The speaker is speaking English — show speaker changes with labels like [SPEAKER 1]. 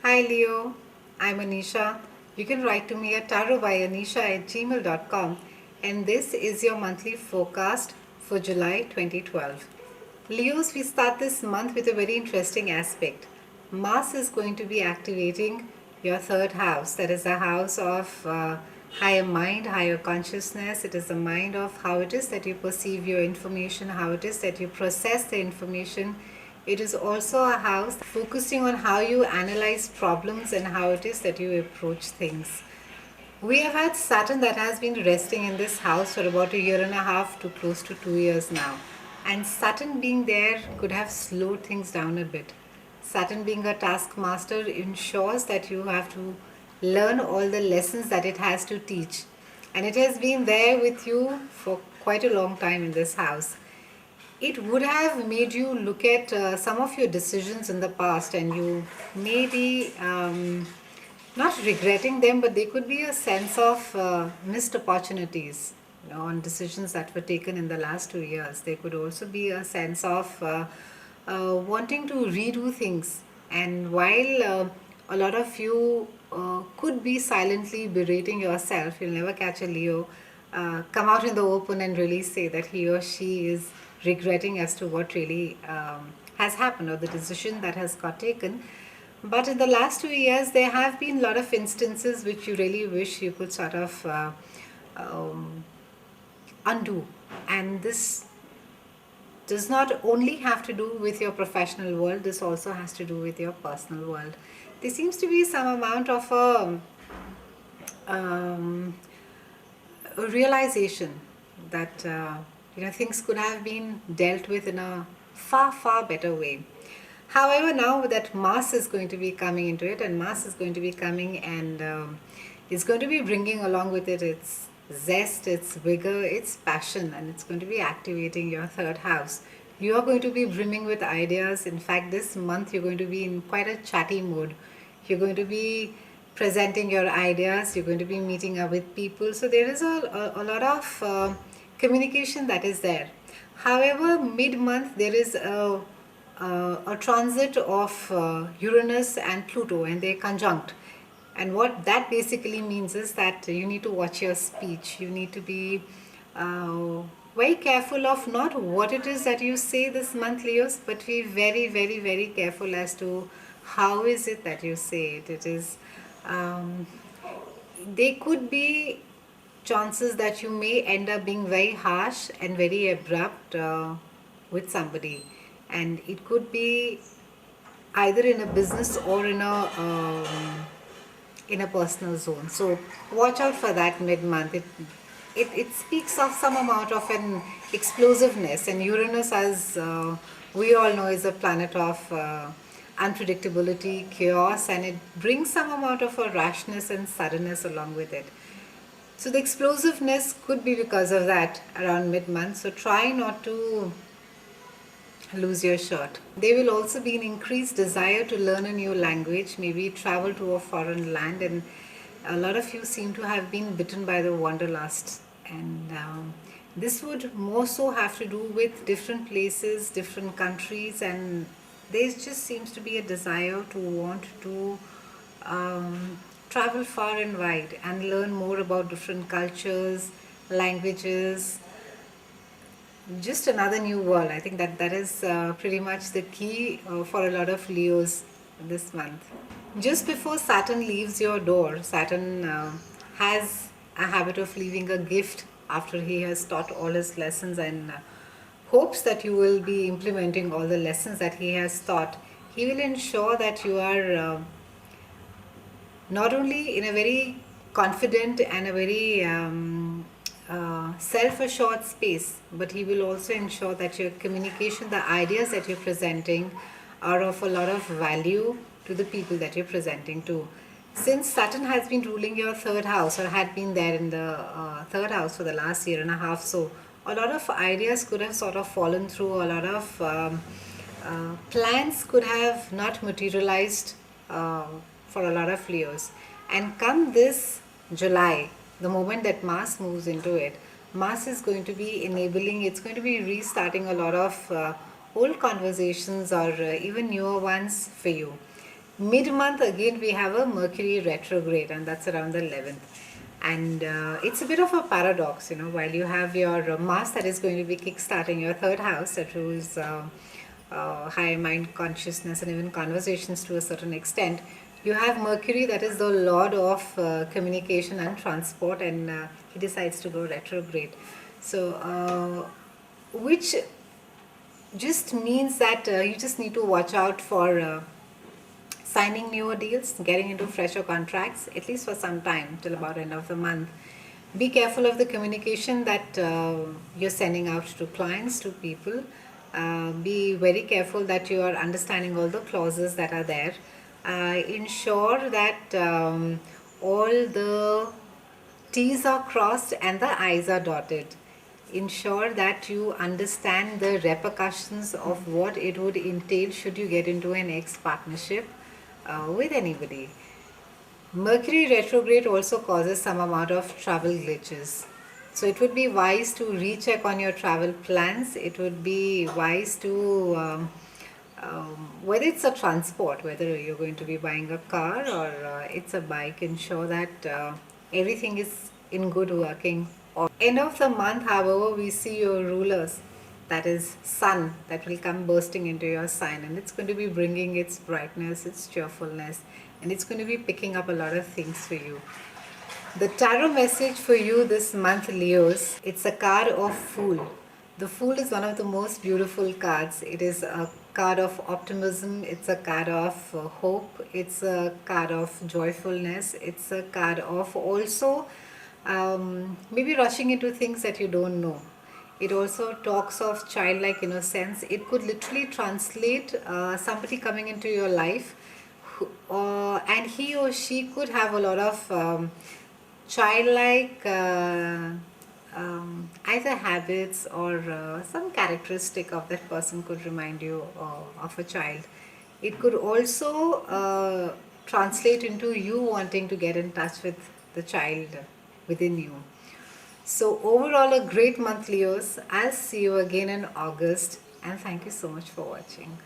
[SPEAKER 1] Hi Leo, I'm Anisha. You can write to me at tarotbyanisha@gmail.com, and this is your monthly forecast for July 2012. Leos, we start this month with a very interesting aspect. Mars is going to be activating your third house, that is a house of higher mind, higher consciousness. It is the mind of how it is that you perceive your information, how it is that you process the information. It is also a house focusing on how you analyze problems and how it is that you approach things. We have had Saturn that has been resting in this house for about a year and a half to close to 2 years now. And Saturn being there could have slowed things down a bit. Saturn being a taskmaster ensures that you have to learn all the lessons that it has to teach. And it has been there with you for quite a long time in this house. It would have made you look at some of your decisions in the past, and you may be not regretting them, but they could be a sense of missed opportunities, on decisions that were taken in the last 2 years. There could also be a sense of wanting to redo things. And while a lot of you could be silently berating yourself, you'll never catch a Leo come out in the open and really say that he or she is regretting as to what really has happened or the decision that has got taken. But in the last 2 years, there have been a lot of instances which you really wish you could sort of um, undo. And this does not only have to do with your professional world, this also has to do with your personal world. There seems to be some amount of um, a realization that things could have been dealt with in a far better way. However, now that Mars is going to be coming into it, and Mars is going to be coming and it's going to be bringing along with it its zest, its vigor, its passion, and it's going to be activating your third house. You are going to be brimming with ideas. In fact, this month you're going to be in quite a chatty mood. You're going to be presenting your ideas, you're going to be meeting up with people. So there is a lot of communication that is there. However, mid month there is a transit of Uranus and Pluto, and they conjunct. And what that basically means is that you need to watch your speech. You need to be very careful of not what it is that you say this month, Leos, but be very careful as to how is it that you say it. It is, they could be chances that you may end up being very harsh and very abrupt with somebody, and it could be either in a business or in a personal zone. So watch out for that mid month. It speaks of some amount of an explosiveness, and Uranus, as we all know, is a planet of unpredictability, chaos, and it brings some amount of a rashness and suddenness along with it. So the explosiveness could be because of that around mid month. So try not to lose your shirt. There will also be an increased desire to learn a new language, maybe travel to a foreign land, and a lot of you seem to have been bitten by the wanderlust. And this would more so have to do with different places, different countries, and there just seems to be a desire to want to travel far and wide and learn more about different cultures, languages, just another new world. I think that is pretty much the key for a lot of Leos this month. Just before Saturn leaves your door, Saturn has a habit of leaving a gift after he has taught all his lessons, and hopes that you will be implementing all the lessons that he has taught. He will ensure that you are not only in a very confident and a very self-assured space, but he will also ensure that your communication, the ideas that you're presenting, are of a lot of value to the people that you're presenting to. Since Saturn has been ruling your third house, or had been there in the third house for the last year and a half, so a lot of ideas could have sort of fallen through, a lot of plans could have not materialized for a lot of Leos. And come this July, the moment that Mars moves into it, Mars is going to be enabling, it's going to be restarting a lot of old conversations, or even newer ones for you. Mid-month again we have a Mercury retrograde, and that's around the 11th. And it's a bit of a paradox, while you have your Mars that is going to be kickstarting your third house that rules higher mind consciousness and even conversations to a certain extent. You have Mercury that is the lord of communication and transport, and he decides to go retrograde. So, which just means that you just need to watch out for signing newer deals, getting into fresher contracts, at least for some time till about end of the month. Be careful of the communication that you're sending out to clients, to people. Be very careful that you are understanding all the clauses that are there. Ensure that all the T's are crossed and the I's are dotted. Ensure that you understand the repercussions of what it would entail should you get into an ex partnership with anybody. Mercury retrograde also causes some amount of travel glitches. So it would be wise to recheck on your travel plans. It would be wise to, whether it's a transport, whether you're going to be buying a car or it's a bike, ensure that everything is in good working. End of the month, however, we see your rulers, that is sun, that will come bursting into your sign, and it's going to be bringing its brightness, its cheerfulness, and it's going to be picking up a lot of things for you. The tarot message for you this month, Leos, it's a card of Fool. The Fool is one of the most beautiful cards. It is a card of optimism, it's a card of hope, it's a card of joyfulness, it's a card of also maybe rushing into things that you don't know. It also talks of childlike innocence. It could literally translate somebody coming into your life, and he or she could have a lot of childlike either habits or some characteristic of that person could remind you of a child. It could also translate into you wanting to get in touch with the child within you. So, overall, a great month, Leos. I'll see you again in August, and thank you so much for watching.